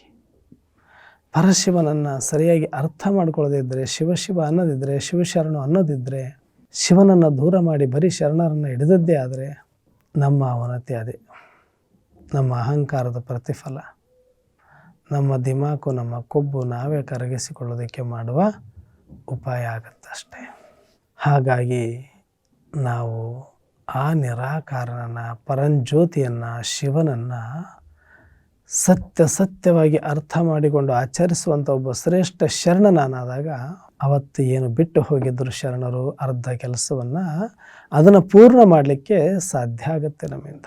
Speaker 1: ಪರಶಿವನನ್ನು ಸರಿಯಾಗಿ ಅರ್ಥ ಮಾಡ್ಕೊಳ್ಳೋದಿದ್ದರೆ, ಶಿವ ಶಿವ ಅನ್ನೋದಿದ್ದರೆ, ಶಿವಶರಣು ಅನ್ನೋದಿದ್ದರೆ, ಶಿವನನ್ನು ದೂರ ಮಾಡಿ ಬರೀ ಶರಣರನ್ನು ಹಿಡಿದದ್ದೇ ಆದರೆ ನಮ್ಮ ಅವನತಿ ಅದೇ, ನಮ್ಮ ಅಹಂಕಾರದ ಪ್ರತಿಫಲ, ನಮ್ಮ ದಿಮಾಕು, ನಮ್ಮ ಕೊಬ್ಬು ನಾವೇ ಕರಗಿಸಿಕೊಳ್ಳೋದಕ್ಕೆ ಮಾಡುವ ಉಪಾಯ ಆಗುತ್ತಷ್ಟೆ. ಹಾಗಾಗಿ ನಾವು ಆ ನಿರಾಕಾರನನ್ನು, ಪರಂಜ್ಯೋತಿಯನ್ನು, ಶಿವನನ್ನು ಸತ್ಯವಾಗಿ ಅರ್ಥ ಮಾಡಿಕೊಂಡು ಆಚರಿಸುವಂಥ ಒಬ್ಬ ಶ್ರೇಷ್ಠ ಶರಣ ನಾನಾದಾಗ ಅವತ್ತು ಏನು ಬಿಟ್ಟು ಹೋಗಿದ್ದರು ಶರಣರು ಅರ್ಧ ಕೆಲಸವನ್ನು, ಅದನ್ನು ಪೂರ್ಣ ಮಾಡಲಿಕ್ಕೆ ಸಾಧ್ಯ ಆಗುತ್ತೆ ನಮ್ಮಿಂದ.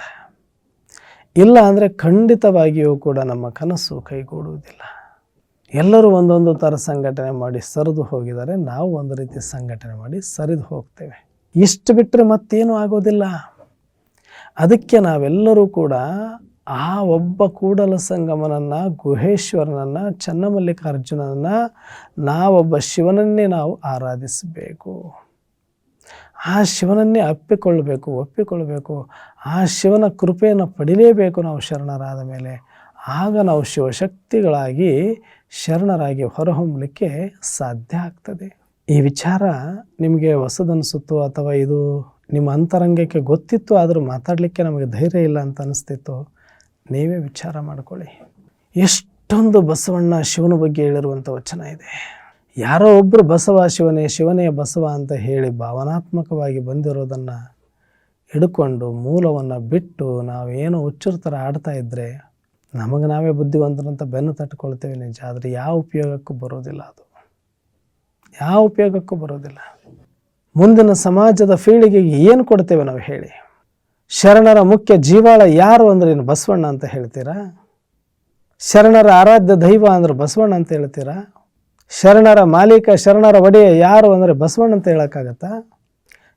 Speaker 1: ಇಲ್ಲ ಅಂದರೆ ಖಂಡಿತವಾಗಿಯೂ ಕೂಡ ನಮ್ಮ ಕನಸು ಕೈಗೂಡುವುದಿಲ್ಲ. ಎಲ್ಲರೂ ಒಂದೊಂದು ಥರ ಸಂಘಟನೆ ಮಾಡಿ ಸರಿದು ಹೋಗಿದ್ದಾರೆ, ನಾವು ಒಂದು ರೀತಿ ಸಂಘಟನೆ ಮಾಡಿ ಸರಿದು ಹೋಗ್ತೇವೆ. ಇಷ್ಟು ಬಿಟ್ಟರೆ ಮತ್ತೇನೂ ಆಗೋದಿಲ್ಲ. ಅದಕ್ಕೆ ನಾವೆಲ್ಲರೂ ಕೂಡ ಆ ಒಬ್ಬ ಕೂಡಲ ಸಂಗಮನನ್ನು, ಗುಹೇಶ್ವರನನ್ನು, ಚನ್ನಮಲ್ಲಿಕಾರ್ಜುನನನ್ನು, ನಾವೊಬ್ಬ ಶಿವನನ್ನೇ ನಾವು ಆರಾಧಿಸಬೇಕು. ಆ ಶಿವನನ್ನೇ ಒಪ್ಪಿಕೊಳ್ಳಬೇಕು. ಆ ಶಿವನ ಕೃಪೆಯನ್ನು ಪಡಿಲೇಬೇಕು ನಾವು ಶರಣರಾದ ಮೇಲೆ. ಆಗ ನಾವು ಶಿವಶಕ್ತಿಗಳಾಗಿ ಶರಣರಾಗಿ ಹೊರಹೊಮ್ಮಲಿಕ್ಕೆ ಸಾಧ್ಯ ಆಗ್ತದೆ. ಈ ವಿಚಾರ ನಿಮಗೆ ಹೊಸದನಿಸುತ್ತೋ ಅಥವಾ ಇದು ನಿಮ್ಮ ಅಂತರಂಗಕ್ಕೆ ಗೊತ್ತಿತ್ತು ಆದರೂ ಮಾತಾಡಲಿಕ್ಕೆ ನಮಗೆ ಧೈರ್ಯ ಇಲ್ಲ ಅಂತ ಅನಿಸ್ತಿತ್ತು, ನೀವೇ ವಿಚಾರ ಮಾಡಿಕೊಳ್ಳಿ. ಎಷ್ಟೊಂದು ಬಸವಣ್ಣ ಶಿವನ ಬಗ್ಗೆ ಹೇಳಿರುವಂಥ ವಚನ ಇದೆ. ಯಾರೋ ಒಬ್ಬರು ಬಸವ ಶಿವನೇ ಬಸವ ಅಂತ ಹೇಳಿ ಭಾವನಾತ್ಮಕವಾಗಿ ಬಂದಿರೋದನ್ನು ಹಿಡ್ಕೊಂಡು ಮೂಲವನ್ನು ಬಿಟ್ಟು ನಾವೇನೋ ಹುಚ್ಚರ ಥರ ಆಡ್ತಾ ಇದ್ದರೆ ನಮಗೆ ನಾವೇ ಬುದ್ಧಿವಂತರಂತ ಬೆನ್ನು ತಟ್ಕೊಳ್ತೇವೆ ನಿಜ. ಆದರೆ ಯಾವ ಉಪಯೋಗಕ್ಕೂ ಬರೋದಿಲ್ಲ. ಅದು ಯಾವ ಉಪಯೋಗಕ್ಕೂ ಬರೋದಿಲ್ಲ. ಮುಂದಿನ ಸಮಾಜದ ಪೀಳಿಗೆಗೆ ಏನು ಕೊಡ್ತೇವೆ ನಾವು ಹೇಳಿ? ಶರಣರ ಮುಖ್ಯ ಜೀವಾಳ ಯಾರು ಅಂದರೆ ಏನು ಬಸವಣ್ಣ ಅಂತ ಹೇಳ್ತೀರಾ? ಶರಣರ ಆರಾಧ್ಯ ದೈವ ಅಂದ್ರೆ ಬಸವಣ್ಣ ಅಂತ ಹೇಳ್ತೀರಾ? ಶರಣರ ಮಾಲೀಕ, ಶರಣರ ಒಡೆಯ ಯಾರು ಅಂದರೆ ಬಸವಣ್ಣ ಅಂತ ಹೇಳೋಕ್ಕಾಗತ್ತಾ?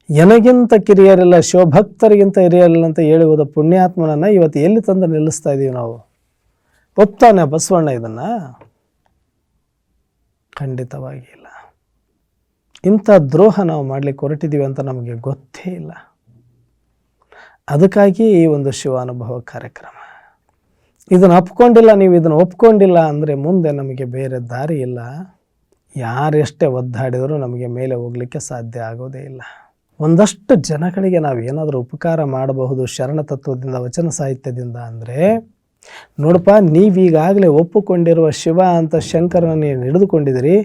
Speaker 1: ಎನಗಿಂತ ಕಿರಿಯರಿಲ್ಲ, ಶಿವಭಕ್ತರಿಗಿಂತ ಹಿರಿಯರಿಲ್ಲ ಅಂತ ಹೇಳುವುದ ಪುಣ್ಯಾತ್ಮನನ್ನು ಇವತ್ತು ಎಲ್ಲಿ ತಂದು ನಿಲ್ಲಿಸ್ತಾ ಇದ್ದೀವಿ ನಾವು? ಒಪ್ತಾನೆ ಬಸವಣ್ಣ ಇದನ್ನು? ಖಂಡಿತವಾಗಿ ಇಲ್ಲ. ಇಂಥ ದ್ರೋಹ ನಾವು ಮಾಡಲಿಕ್ಕೆ ಹೊರಟಿದ್ದೀವಿ ಅಂತ ನಮಗೆ ಗೊತ್ತೇ ಇಲ್ಲ. ಅದಕ್ಕಾಗಿ ಈ ಒಂದು ಶಿವಾನುಭವ ಕಾರ್ಯಕ್ರಮ. ಇದನ್ನು ನೀವು ಇದನ್ನು ಒಪ್ಕೊಂಡಿಲ್ಲ ಅಂದರೆ ಮುಂದೆ ನಮಗೆ ಬೇರೆ ದಾರಿ ಇಲ್ಲ. ಯಾರೆಷ್ಟೇ ಒದ್ದಾಡಿದರೂ ನಮಗೆ ಮೇಲೆ ಹೋಗಲಿಕ್ಕೆ ಸಾಧ್ಯ ಆಗೋದೇ ಇಲ್ಲ. ಒಂದಷ್ಟು ಜನಗಳಿಗೆ ನಾವು ಏನಾದರೂ ಉಪಕಾರ ಮಾಡಬಹುದು ಶರಣ ತತ್ವದಿಂದ, ವಚನ ಸಾಹಿತ್ಯದಿಂದ ಅಂದರೆ, ನೋಡಪ್ಪ, ನೀವೀಗಾಗಲೇ ಒಪ್ಪುಕೊಂಡಿರುವ ಶಿವ ಅಂತ ಶಂಕರನ ಹಿಡಿದುಕೊಂಡಿದ್ದೀರಿ.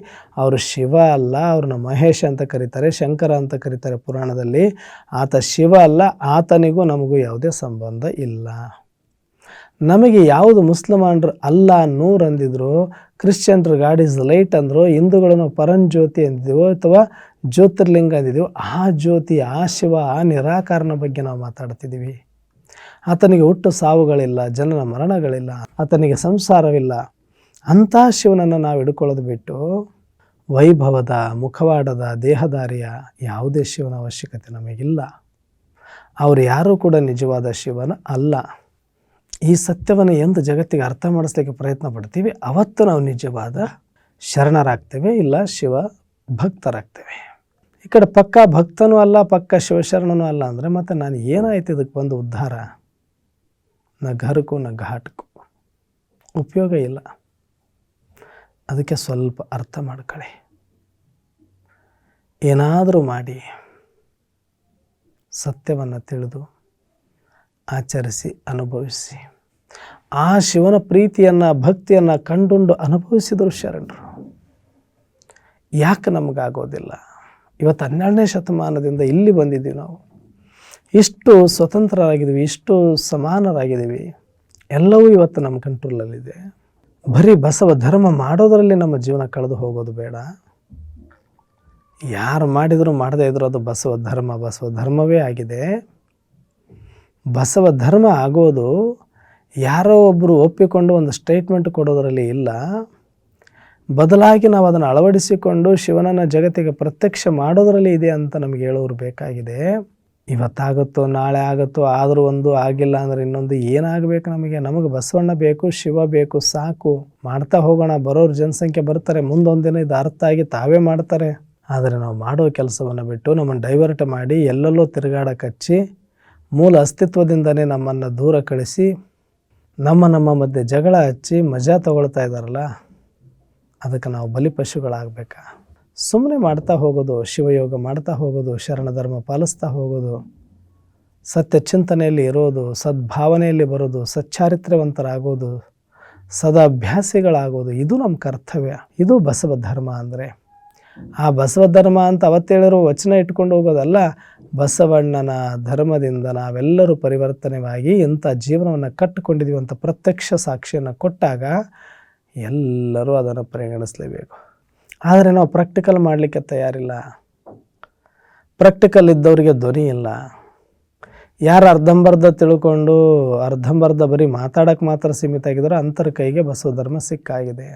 Speaker 1: ಅವರು ಶಿವ ಅಲ್ಲ, ಅವ್ರನ್ನ ಮಹೇಶ ಅಂತ ಕರೀತಾರೆ, ಶಂಕರ ಅಂತ ಕರೀತಾರೆ ಪುರಾಣದಲ್ಲಿ. ಆತ ಶಿವ ಅಲ್ಲ, ಆತನಿಗೂ ನಮಗೂ ಯಾವುದೇ ಸಂಬಂಧ ಇಲ್ಲ. ನಮಗೆ ಯಾವುದು ಮುಸ್ಲಿಮಾನರು ಅಲ್ಲ ನೂರ್ ಅಂದಿದ್ರು, ಕ್ರಿಶ್ಚಿಯನ್ರು ಗಾಡ್ ಇಸ್ ಲೈಟ್ ಅಂದರು, ಹಿಂದೂಗಳನ್ನು ಪರಂಜ್ಯೋತಿ ಅಂದಿದ್ವು ಅಥವಾ ಜ್ಯೋತಿರ್ಲಿಂಗ ಅಂದಿದ್ದೀವಿ. ಆ ಜ್ಯೋತಿ, ಆ ಶಿವ, ಆ ನಿರಾಕಾರನ ಬಗ್ಗೆ ನಾವು ಮಾತಾಡ್ತಿದ್ದೀವಿ. ಆತನಿಗೆ ಹುಟ್ಟು ಸಾವುಗಳಿಲ್ಲ, ಜನನ ಮರಣಗಳಿಲ್ಲ, ಆತನಿಗೆ ಸಂಸಾರವಿಲ್ಲ. ಅಂಥ ಶಿವನನ್ನು ನಾವು ಹಿಡ್ಕೊಳ್ಳೋದು ಬಿಟ್ಟು ವೈಭವದ, ಮುಖವಾಡದ, ದೇಹದಾರಿಯ ಯಾವುದೇ ಶಿವನ ಅವಶ್ಯಕತೆ ನಮಗಿಲ್ಲ. ಅವರು ಯಾರೂ ಕೂಡ ನಿಜವಾದ ಶಿವನ ಅಲ್ಲ. ಈ ಸತ್ಯವನ್ನು ಎಂದು ಜಗತ್ತಿಗೆ ಅರ್ಥ ಮಾಡಿಸ್ಲಿಕ್ಕೆ ಪ್ರಯತ್ನ ಪಡ್ತೀವಿ, ಅವತ್ತು ನಾವು ನಿಜವಾದ ಶರಣರಾಗ್ತೇವೆ, ಇಲ್ಲ ಶಿವ ಭಕ್ತರಾಗ್ತೇವೆ. ಈ ಕಡೆ ಪಕ್ಕ ಭಕ್ತನೂ ಅಲ್ಲ, ಪಕ್ಕ ಶಿವಶರಣನೂ ಅಲ್ಲ ಅಂದರೆ ಮತ್ತೆ ನಾನು ಏನಾಯ್ತು ಇದಕ್ಕೆ ಬಂದು ಉದ್ಧಾರ? ನ ಘರಕ್ಕೂ ನ ಘಾಟಕ್ಕೂ ಉಪಯೋಗ ಇಲ್ಲ. ಅದಕ್ಕೆ ಸ್ವಲ್ಪ ಅರ್ಥ ಮಾಡ್ಕೊಳ್ಳಿ. ಏನಾದರೂ ಮಾಡಿ ಸತ್ಯವನ್ನು ತಿಳಿದು ಆಚರಿಸಿ ಅನುಭವಿಸಿ, ಆ ಶಿವನ ಪ್ರೀತಿಯನ್ನು, ಭಕ್ತಿಯನ್ನು ಕಂಡುಂಡು ಅನುಭವಿಸಿದರು ಶರಣರು. ಯಾಕೆ ನಮಗಾಗೋದಿಲ್ಲ? ಇವತ್ತು 12ನೇ ಶತಮಾನದಿಂದ ಇಲ್ಲಿ ಬಂದಿದ್ದೀವಿ ನಾವು. ಇಷ್ಟು ಸ್ವತಂತ್ರರಾಗಿದ್ದೀವಿ, ಇಷ್ಟು ಸಮಾನರಾಗಿದ್ದೀವಿ. ಎಲ್ಲವೂ ಇವತ್ತು ನಮ್ಮ ಕಂಟ್ರೋಲಲ್ಲಿದೆ. ಬರೀ ಬಸವ ಧರ್ಮ ಮಾಡೋದರಲ್ಲಿ ನಮ್ಮ ಜೀವನ ಕಳೆದು ಹೋಗೋದು ಬೇಡ. ಯಾರು ಮಾಡಿದರೂ ಮಾಡದೇ ಇದ್ರೂ ಅದು ಬಸವ ಧರ್ಮವೇ ಆಗಿದೆ. ಬಸವ ಧರ್ಮ ಆಗೋದು ಯಾರೋ ಒಬ್ಬರು ಒಪ್ಪಿಕೊಂಡು ಒಂದು ಸ್ಟೇಟ್ಮೆಂಟ್ ಕೊಡೋದರಲ್ಲಿ ಇಲ್ಲ. ಬದಲಾಗಿ ನಾವು ಅದನ್ನು ಅಳವಡಿಸಿಕೊಂಡು ಶಿವನನ್ನು ಜಗತ್ತಿಗೆ ಪ್ರತ್ಯಕ್ಷ ಮಾಡೋದರಲ್ಲಿ ಇದೆ ಅಂತ ನಮಗೆ ಹೇಳೋರು ಬೇಕಾಗಿದೆ. ಇವತ್ತಾಗುತ್ತೋ ನಾಳೆ ಆಗುತ್ತೋ, ಆದರೂ ಒಂದು ಆಗಿಲ್ಲ ಅಂದರೆ ಇನ್ನೊಂದು ಏನಾಗಬೇಕು ನಮಗೆ ಬಸವಣ್ಣ ಬೇಕು, ಶಿವ ಬೇಕು, ಸಾಕು. ಮಾಡ್ತಾ ಹೋಗೋಣ. ಬರೋರು ಜನಸಂಖ್ಯೆ ಬರ್ತಾರೆ, ಮುಂದೊಂದಿನ ಇದು ಅರ್ಥ ಆಗಿ ತಾವೇ ಮಾಡ್ತಾರೆ. ಆದರೆ ನಾವು ಮಾಡೋ ಕೆಲಸವನ್ನು ಬಿಟ್ಟು ನಮ್ಮನ್ನು ಡೈವರ್ಟ್ ಮಾಡಿ ಎಲ್ಲೆಲ್ಲೋ ತಿರುಗಾಡಕಚ್ಚಿ ಮೂಲ ಅಸ್ತಿತ್ವದಿಂದನೇ ನಮ್ಮನ್ನು ದೂರ ಕಳಿಸಿ ನಮ್ಮ ಮಧ್ಯೆ ಜಗಳ ಹಚ್ಚಿ ಮಜಾ ತಗೊಳ್ತಾ ಇದ್ದಾರಲ್ಲ, ಅದಕ್ಕೆ ನಾವು ಬಲಿಪಶುಗಳಾಗಬೇಕಾ? ಸುಮ್ಮನೆ ಮಾಡ್ತಾ ಹೋಗೋದು, ಶಿವಯೋಗ ಮಾಡ್ತಾ ಹೋಗೋದು, ಶರಣ ಧರ್ಮ ಪಾಲಿಸ್ತಾ ಹೋಗೋದು, ಸತ್ಯ ಚಿಂತನೆಯಲ್ಲಿ ಇರೋದು, ಸದ್ಭಾವನೆಯಲ್ಲಿ ಬರೋದು, ಸಚ್ಚಾರಿತ್ರ್ಯವಂತರಾಗೋದು, ಸದಾಭ್ಯಾಸಿಗಳಾಗೋದು, ಇದು ನಮ್ಮ ಕರ್ತವ್ಯ. ಇದು ಬಸವ ಧರ್ಮ ಅಂದರೆ. ಆ ಬಸವ ಧರ್ಮ ಅಂತ ಅವತ್ತೇಳಿರೋ ವಚನ ಇಟ್ಕೊಂಡು ಹೋಗೋದಲ್ಲ. ಬಸವಣ್ಣನ ಧರ್ಮದಿಂದ ನಾವೆಲ್ಲರೂ ಪರಿವರ್ತನೆವಾಗಿ ಇಂಥ ಜೀವನವನ್ನು ಕಟ್ಟಿಕೊಂಡಿದ್ದೀವಿ ಅಂತ ಪ್ರತ್ಯಕ್ಷ ಸಾಕ್ಷಿಯನ್ನು ಕೊಟ್ಟಾಗ ಎಲ್ಲರೂ ಅದನ್ನು ಪರಿಗಣಿಸಲೇಬೇಕು. ಆದರೆ ನಾವು ಪ್ರಾಕ್ಟಿಕಲ್ ಮಾಡಲಿಕ್ಕೆ ತಯಾರಿಲ್ಲ. ಪ್ರಾಕ್ಟಿಕಲ್ ಇದ್ದವರಿಗೆ ಧ್ವನಿ ಇಲ್ಲ. ಯಾರು ಅರ್ಧಂಬರ್ಧ ತಿಳ್ಕೊಂಡು ಅರ್ಧಂಬರ್ಧ ಬರೀ ಮಾತಾಡೋಕ್ಕೆ ಮಾತ್ರ ಸೀಮಿತ ಆಗಿದ್ದಾರೋ ಅಂಥರ ಕೈಗೆ ಬಸವ ಧರ್ಮ ಸಿಕ್ಕಾಗಿದೆ.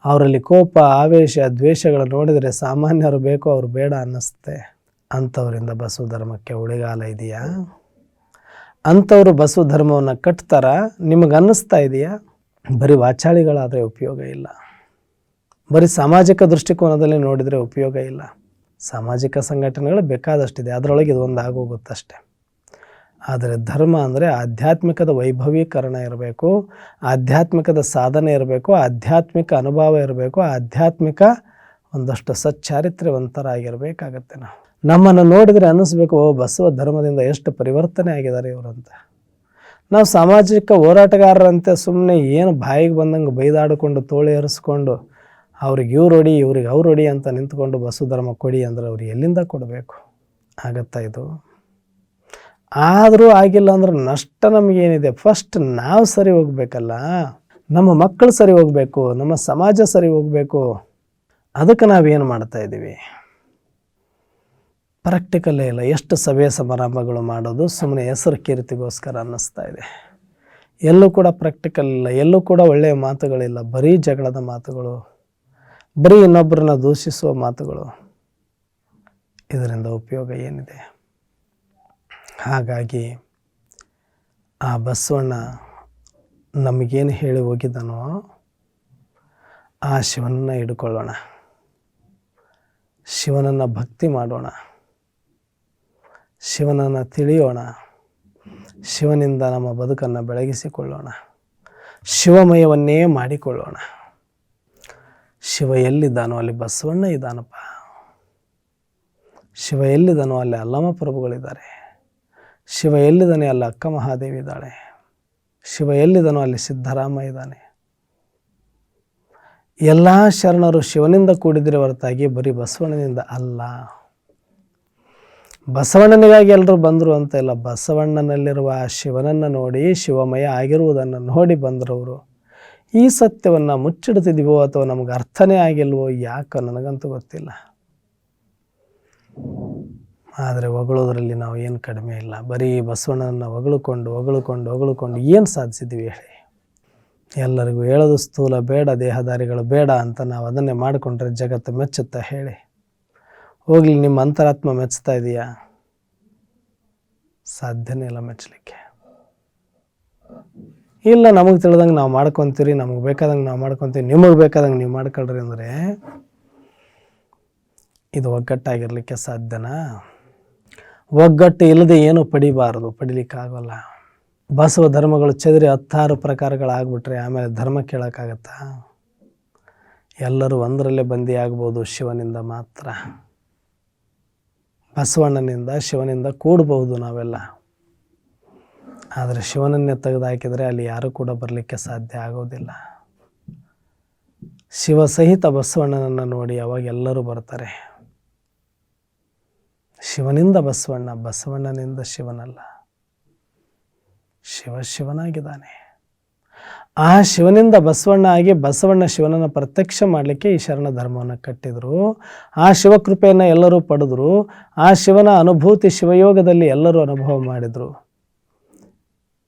Speaker 1: ಅವರಲ್ಲಿ ಕೋಪ, ಆವೇಶ, ದ್ವೇಷಗಳು ನೋಡಿದರೆ ಸಾಮಾನ್ಯರು ಬೇಕು, ಅವರು ಬೇಡ ಅನ್ನಿಸುತ್ತೆ. ಅಂಥವರಿಂದ ಬಸವ ಧರ್ಮಕ್ಕೆ ಉಳಿಗಾಲ ಇದೆಯಾ? ಅಂಥವರು ಬಸವ ಧರ್ಮವನ್ನು ಕಟ್ತಾರ? ನಿಮಗೆ ಅನ್ನಿಸ್ತಾ ಇದೆಯಾ? ಬರೀ ವಾಚಾಳಿಗಳಾದರೆ ಉಪಯೋಗ ಇಲ್ಲ. ಬರೀ ಸಾಮಾಜಿಕ ದೃಷ್ಟಿಕೋನದಲ್ಲಿ ನೋಡಿದರೆ ಉಪಯೋಗ ಇಲ್ಲ. ಸಾಮಾಜಿಕ ಸಂಘಟನೆಗಳು ಬೇಕಾದಷ್ಟಿದೆ, ಅದರೊಳಗೆ ಇದೊಂದು ಆಗೋಗುತ್ತಷ್ಟೆ. ಆದರೆ ಧರ್ಮ ಅಂದರೆ ಆಧ್ಯಾತ್ಮಿಕದ ವೈಭವೀಕರಣ ಇರಬೇಕು, ಆಧ್ಯಾತ್ಮಿಕದ ಸಾಧನೆ ಇರಬೇಕು, ಆಧ್ಯಾತ್ಮಿಕ ಅನುಭವ ಇರಬೇಕು, ಆಧ್ಯಾತ್ಮಿಕ ಒಂದಷ್ಟು ಸಚ್ಚಾರಿತ್ರ್ಯವಂತರಾಗಿರಬೇಕಾಗತ್ತೆ. ನಮ್ಮನ್ನು ನೋಡಿದರೆ ಅನ್ನಿಸ್ಬೇಕು, ಓ ಬಸವ ಧರ್ಮದಿಂದ ಎಷ್ಟು ಪರಿವರ್ತನೆ ಆಗಿದ್ದಾರೆ ಇವರಂತ. ನಾವು ಸಾಮಾಜಿಕ ಹೋರಾಟಗಾರರಂತೆ ಸುಮ್ಮನೆ ಏನು ಬಾಯಿಗೆ ಬಂದಂಗೆ ಬೈದಾಡಿಕೊಂಡು ತೋಳಿ ಏರಿಸ್ಕೊಂಡು ಅವ್ರಿಗೆ ಇವ್ರು ಹೊಡಿ ಇವ್ರಿಗೆ ಅವ್ರು ಹೊಡಿ ಅಂತ ನಿಂತ್ಕೊಂಡು ಬಸವ ಧರ್ಮ ಕೊಡಿ ಅಂದರೆ ಅವ್ರು ಎಲ್ಲಿಂದ ಕೊಡಬೇಕು? ಆಗತ್ತಾ ಇದು? ಆದರೂ ಆಗಿಲ್ಲ ಅಂದ್ರೆ ನಷ್ಟ ನಮಗೇನಿದೆ? ಫಸ್ಟ್ ನಾವು ಸರಿ ಹೋಗ್ಬೇಕಲ್ಲ, ನಮ್ಮ ಮಕ್ಕಳು ಸರಿ ಹೋಗಬೇಕು, ನಮ್ಮ ಸಮಾಜ ಸರಿ ಹೋಗಬೇಕು. ಅದಕ್ಕೆ ನಾವೇನು ಮಾಡ್ತಾ ಇದ್ದೀವಿ? ಪ್ರಾಕ್ಟಿಕಲ್ಲೇ ಇಲ್ಲ. ಎಷ್ಟು ಸಭೆ ಸಮಾರಂಭಗಳು ಮಾಡೋದು ಸುಮ್ಮನೆ ಹೆಸರು ಕೀರ್ತಿಗೋಸ್ಕರ ಅನ್ನಿಸ್ತಾ ಇದೆ. ಎಲ್ಲೂ ಕೂಡ ಪ್ರಾಕ್ಟಿಕಲ್ ಇಲ್ಲ, ಎಲ್ಲೂ ಕೂಡ ಒಳ್ಳೆಯ ಮಾತುಗಳಿಲ್ಲ. ಬರೀ ಜಗಳದ ಮಾತುಗಳು, ಬರೀ ಇನ್ನೊಬ್ಬರನ್ನ ದೂಷಿಸುವ ಮಾತುಗಳು. ಇದರಿಂದ ಉಪಯೋಗ ಏನಿದೆ? ಹಾಗಾಗಿ ಆ ಬಸವಣ್ಣ ನಮಗೇನು ಹೇಳಿ ಹೋಗಿದ್ದಾನೋ ಆ ಶಿವನನ್ನು ಹಿಡ್ಕೊಳ್ಳೋಣ, ಶಿವನನ್ನು ಭಕ್ತಿ ಮಾಡೋಣ, ಶಿವನನ್ನು ತಿಳಿಯೋಣ, ಶಿವನಿಂದ ನಮ್ಮ ಬದುಕನ್ನು ಬೆಳಗಿಸಿಕೊಳ್ಳೋಣ, ಶಿವಮಯವನ್ನೇ ಮಾಡಿಕೊಳ್ಳೋಣ. ಶಿವ ಎಲ್ಲಿದ್ದಾನೋ ಅಲ್ಲಿ ಬಸವಣ್ಣ ಇದ್ದಾನಪ್ಪ. ಶಿವ ಎಲ್ಲಿದ್ದಾನೋ ಅಲ್ಲಿ ಅಲ್ಲಮ ಪ್ರಭುಗಳಿದ್ದಾರೆ. ಶಿವ ಎಲ್ಲಿದ್ದಾನೆ ಅಲ್ಲಿ ಅಕ್ಕ ಮಹಾದೇವಿ ಇದ್ದಾಳೆ. ಶಿವ ಎಲ್ಲಿದ್ದಾನೋ ಅಲ್ಲಿ ಸಿದ್ಧರಾಮ ಇದ್ದಾನೆ. ಎಲ್ಲ ಶರಣರು ಶಿವನಿಂದ ಕೂಡಿದರೆ ಹೊರತಾಗಿ ಬರೀ ಬಸವಣ್ಣನಿಂದ ಅಲ್ಲ. ಬಸವಣ್ಣನಿಗಾಗಿ ಎಲ್ಲರೂ ಬಂದರು ಅಂತ ಇಲ್ಲ, ಬಸವಣ್ಣನಲ್ಲಿರುವ ಆ ಶಿವನನ್ನು ನೋಡಿ, ಶಿವಮಯ ಆಗಿರುವುದನ್ನು ನೋಡಿ ಬಂದರವರು. ಈ ಸತ್ಯವನ್ನು ಮುಚ್ಚಿಡ್ತಿದ್ದೀವೋ ಅಥವಾ ನಮಗೆ ಅರ್ಥನೇ ಆಗಿಲ್ವೋ ಯಾಕೆ ನನಗಂತೂ ಗೊತ್ತಿಲ್ಲ. ಆದರೆ ಹೊಗಳೋದ್ರಲ್ಲಿ ನಾವು ಏನು ಕಡಿಮೆ ಇಲ್ಲ. ಬರೀ ಬಸವಣ್ಣನನ್ನು ಹೊಗಳುಕೊಂಡು ಏನು ಸಾಧಿಸಿದ್ದೀವಿ ಹೇಳಿ? ಎಲ್ಲರಿಗೂ ಹೇಳೋದು ಸ್ಥೂಲ ಬೇಡ, ದೇಹದಾರಿಗಳು ಬೇಡ ಅಂತ ನಾವು ಅದನ್ನೇ ಮಾಡಿಕೊಂಡ್ರೆ ಜಗತ್ತು ಮೆಚ್ಚುತ್ತಾ ಹೇಳಿ? ಹೋಗಲಿ, ನಿಮ್ಮ ಅಂತರಾತ್ಮ ಮೆಚ್ಚುತ್ತಾ ಇದೆಯಾ? ಸಾಧ್ಯನೇ ಇಲ್ಲ ಮೆಚ್ಚಲಿಕ್ಕೆ. ಇಲ್ಲ, ನಮಗೆ ತಿಳಿದಂಗೆ ನಾವು ಮಾಡ್ಕೊತೀರಿ, ನಮಗೆ ಬೇಕಾದಂಗೆ ನಾವು ಮಾಡ್ಕೊತೀವಿ, ನಿಮಗೆ ಬೇಕಾದಂಗೆ ನೀವು ಮಾಡ್ಕೊಳ್ರಿ ಅಂದರೆ ಇದು ಒಗ್ಗಟ್ಟಾಗಿರಲಿಕ್ಕೆ ಸಾಧ್ಯನಾ? ಒಗ್ಗಟ್ಟು ಇಲ್ಲದೆ ಏನೂ ಪಡಿಲಿಕ್ಕಾಗಲ್ಲ. ಬಸವ ಧರ್ಮಗಳು ಚದುರಿ 16 ಪ್ರಕಾರಗಳಾಗ್ಬಿಟ್ರೆ ಆಮೇಲೆ ಧರ್ಮ ಕೇಳೋಕ್ಕಾಗತ್ತಾ? ಎಲ್ಲರೂ ಒಂದರಲ್ಲೇ ಬಂದಿಯಾಗ್ಬೋದು ಶಿವನಿಂದ ಮಾತ್ರ. ಬಸವಣ್ಣನಿಂದ ಶಿವನಿಂದ ಕೂಡಬಹುದು ನಾವೆಲ್ಲ. ಆದರೆ ಶಿವನನ್ನೇ ತೆಗೆದುಹಾಕಿದರೆ ಅಲ್ಲಿ ಯಾರೂ ಕೂಡ ಬರಲಿಕ್ಕೆ ಸಾಧ್ಯ ಆಗೋದಿಲ್ಲ. ಶಿವ ಸಹಿತ ಬಸವಣ್ಣನನ್ನು ನೋಡಿ ಅವಾಗ ಎಲ್ಲರೂ ಬರ್ತಾರೆ. ಶಿವನಿಂದ ಬಸವಣ್ಣ, ಬಸವಣ್ಣನಿಂದ ಶಿವನಲ್ಲ. ಶಿವನಾಗಿದ್ದಾನೆ. ಆ ಶಿವನಿಂದ ಬಸವಣ್ಣ ಆಗಿ ಬಸವಣ್ಣ ಶಿವನನ್ನು ಪ್ರತ್ಯಕ್ಷ ಮಾಡಲಿಕ್ಕೆ ಈ ಶರಣ ಧರ್ಮವನ್ನು ಕಟ್ಟಿದರು. ಆ ಶಿವಕೃಪೆಯನ್ನು ಎಲ್ಲರೂ ಪಡೆದರು. ಆ ಶಿವನ ಅನುಭೂತಿ ಶಿವಯೋಗದಲ್ಲಿ ಎಲ್ಲರೂ ಅನುಭವ ಮಾಡಿದರು.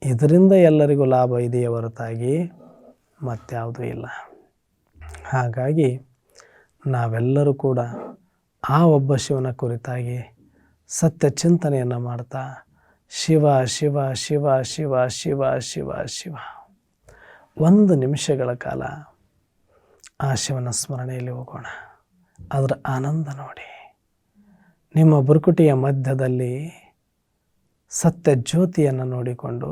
Speaker 1: ಇದರಿಂದ ಎಲ್ಲರಿಗೂ ಲಾಭ ಇದೆಯೇ ಹೊರತಾಗಿ ಮತ್ಯಾವುದೂ ಇಲ್ಲ. ಹಾಗಾಗಿ ನಾವೆಲ್ಲರೂ ಕೂಡ ಆ ಒಬ್ಬ ಶಿವನ ಕುರಿತಾಗಿ ಸತ್ಯ ಚಿಂತನೆಯನ್ನು ಮಾಡ್ತಾ ಶಿವ ಶಿವ ಶಿವ ಶಿವ ಶಿವ ಶಿವ ಶಿವ 1 ನಿಮಿಷಗಳ ಕಾಲ ಆ ಶಿವನ ಸ್ಮರಣೆಯಲ್ಲಿ ಹೋಗೋಣ. ಅದರ ಆನಂದ ನೋಡಿ. ನಿಮ್ಮ ಬುರುಕುಟಿಯ ಮಧ್ಯದಲ್ಲಿ ಸತ್ಯ ಜ್ಯೋತಿಯನ್ನು ನೋಡಿಕೊಂಡು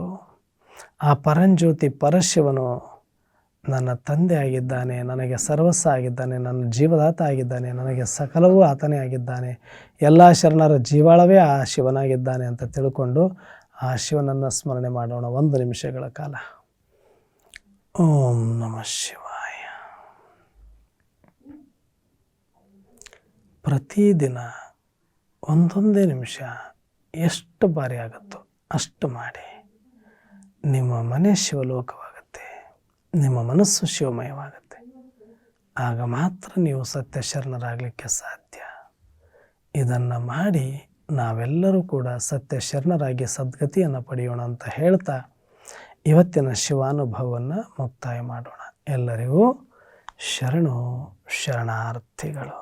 Speaker 1: ಆ ಪರಂಜ್ಯೋತಿ ಪರಶಿವನು ನನ್ನ ತಂದೆ ಆಗಿದ್ದಾನೆ, ನನಗೆ ಸರ್ವಸ್ವ ಆಗಿದ್ದಾನೆ, ನನ್ನ ಜೀವದಾತ ಆಗಿದ್ದಾನೆ, ನನಗೆ ಸಕಲವೂ ಆತನೇ ಆಗಿದ್ದಾನೆ, ಎಲ್ಲ ಶರಣರ ಜೀವಾಳವೇ ಆ ಶಿವನಾಗಿದ್ದಾನೆ ಅಂತ ತಿಳ್ಕೊಂಡು ಆ ಶಿವನನ್ನು ಸ್ಮರಣೆ ಮಾಡೋಣ 1 ನಿಮಿಷಗಳ ಕಾಲ. ಓಂ ನಮಃ ಶಿವಾಯ. ಪ್ರತಿದಿನ ಒಂದೊಂದೇ ನಿಮಿಷ ಎಷ್ಟು ಬಾರಿ ಆಗುತ್ತೋ ಅಷ್ಟು ಮಾಡಿ. ನಿಮ್ಮ ಮನೆ ಶಿವಲೋಕವಾಗುತ್ತೆ, ನಿಮ್ಮ ಮನಸ್ಸು ಶಿವಮಯವಾಗುತ್ತೆ. ಆಗ ಮಾತ್ರ ನೀವು ಸತ್ಯ ಶರಣರಾಗಲಿಕ್ಕೆ ಸಾಧ್ಯ. ಇದನ್ನು ಮಾಡಿ ನಾವೆಲ್ಲರೂ ಕೂಡ ಸತ್ಯ ಶರಣರಾಗಿ ಸದ್ಗತಿಯನ್ನು ಪಡೆಯೋಣ ಅಂತ ಹೇಳ್ತಾ ಇವತ್ತಿನ ಶಿವಾನುಭವವನ್ನು ಮುಕ್ತಾಯ ಮಾಡೋಣ. ಎಲ್ಲರಿಗೂ ಶರಣಾರ್ಥಿಗಳು.